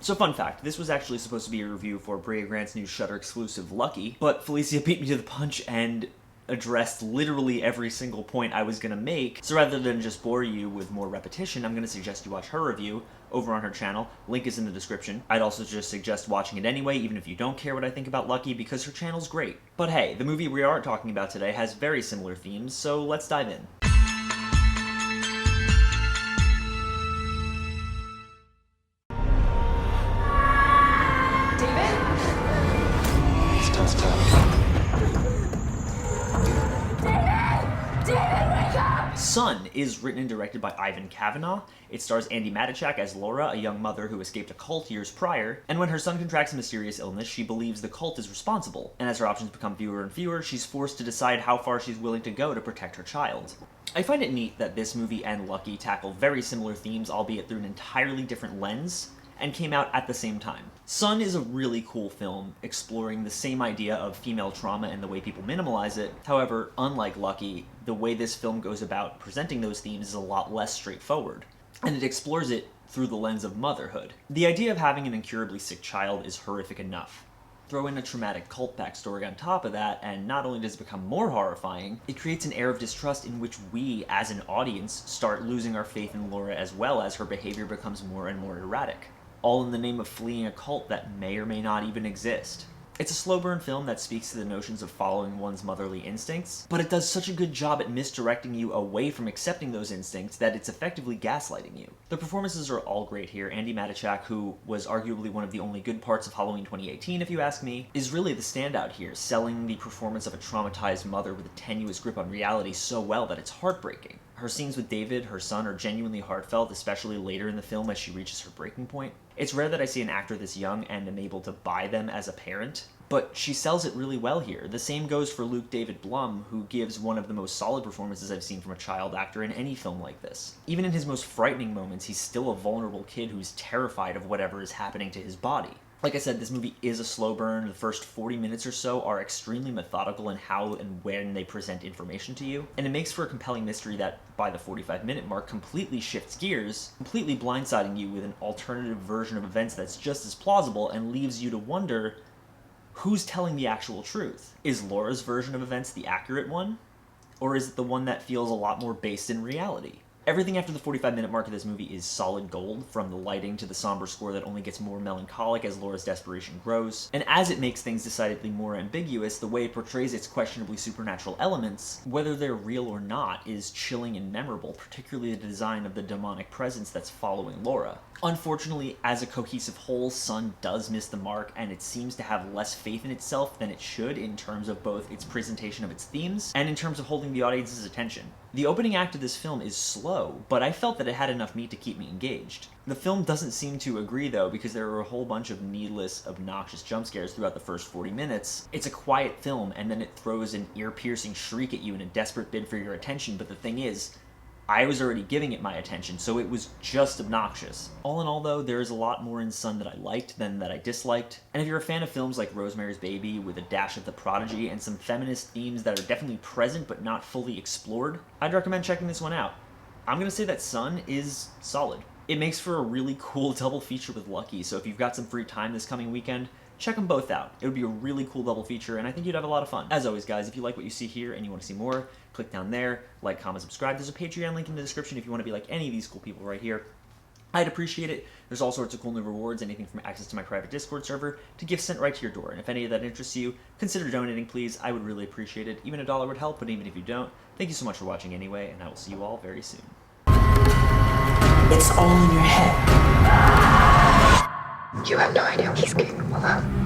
So fun fact, this was actually supposed to be a review for Brea Grant's new Shudder exclusive Lucky, but Felicia beat me to the punch and addressed literally every single point I was going to make, so rather than just bore you with more repetition, I'm going to suggest you watch her review over on her channel. Link is in the description. I'd also just suggest watching it anyway, even if you don't care what I think about Lucky, because her channel's great. But hey, the movie we are talking about today has very similar themes, so let's dive in. Son is written and directed by Ivan Kavanagh. It stars Andi Matichak as Laura, a young mother who escaped a cult years prior, and when her son contracts a mysterious illness, she believes the cult is responsible, and as her options become fewer and fewer, she's forced to decide how far she's willing to go to protect her child. I find it neat that this movie and Lucky tackle very similar themes, albeit through an entirely different lens, and came out at the same time. Son is a really cool film, exploring the same idea of female trauma and the way people minimalize it. However, unlike Lucky, the way this film goes about presenting those themes is a lot less straightforward, and it explores it through the lens of motherhood. The idea of having an incurably sick child is horrific enough. Throw in a traumatic cult backstory on top of that, and not only does it become more horrifying, it creates an air of distrust in which we, as an audience, start losing our faith in Laura as well as her behavior becomes more and more erratic, all in the name of fleeing a cult that may or may not even exist. It's a slow burn film that speaks to the notions of following one's motherly instincts, but it does such a good job at misdirecting you away from accepting those instincts that it's effectively gaslighting you. The performances are all great here. Andi Matichak, who was arguably one of the only good parts of Halloween 2018 if you ask me, is really the standout here, selling the performance of a traumatized mother with a tenuous grip on reality so well that it's heartbreaking. Her scenes with David, her son, are genuinely heartfelt, especially later in the film as she reaches her breaking point. It's rare that I see an actor this young and am able to buy them as a parent, but she sells it really well here. The same goes for Luke David Blum, who gives one of the most solid performances I've seen from a child actor in any film like this. Even in his most frightening moments, he's still a vulnerable kid who's terrified of whatever is happening to his body. Like I said, this movie is a slow burn. The first 40 minutes or so are extremely methodical in how and when they present information to you, and it makes for a compelling mystery that, by the 45-minute mark, completely shifts gears, completely blindsiding you with an alternative version of events that's just as plausible and leaves you to wonder, who's telling the actual truth? Is Laura's version of events the accurate one? Or is it the one that feels a lot more based in reality? Everything after the 45-minute mark of this movie is solid gold, from the lighting to the somber score that only gets more melancholic as Laura's desperation grows. And as it makes things decidedly more ambiguous, the way it portrays its questionably supernatural elements, whether they're real or not, is chilling and memorable, particularly the design of the demonic presence that's following Laura. Unfortunately, as a cohesive whole, Son does miss the mark, and it seems to have less faith in itself than it should in terms of both its presentation of its themes and in terms of holding the audience's attention. The opening act of this film is slow, but I felt that it had enough meat to keep me engaged. The film doesn't seem to agree though, because there are a whole bunch of needless, obnoxious jump scares throughout the first 40 minutes. It's a quiet film, and then it throws an ear-piercing shriek at you in a desperate bid for your attention, but the thing is, I was already giving it my attention, so it was just obnoxious. All in all though, there is a lot more in Son that I liked than that I disliked, and if you're a fan of films like Rosemary's Baby with a dash of The Prodigy and some feminist themes that are definitely present but not fully explored, I'd recommend checking this one out. I'm gonna say that Son is solid. It makes for a really cool double feature with Lucky, so if you've got some free time this coming weekend, check them both out. It would be a really cool double feature, and I think you'd have a lot of fun. As always, guys, if you like what you see here and you want to see more, click down there, like, comment, subscribe. There's a Patreon link in the description if you want to be like any of these cool people right here. I'd appreciate it. There's all sorts of cool new rewards, anything from access to my private Discord server to gifts sent right to your door. And if any of that interests you, consider donating, please. I would really appreciate it. Even $1 would help, but even if you don't, thank you so much for watching anyway, and I will see you all very soon. It's all in your head. You have no idea what he's capable of.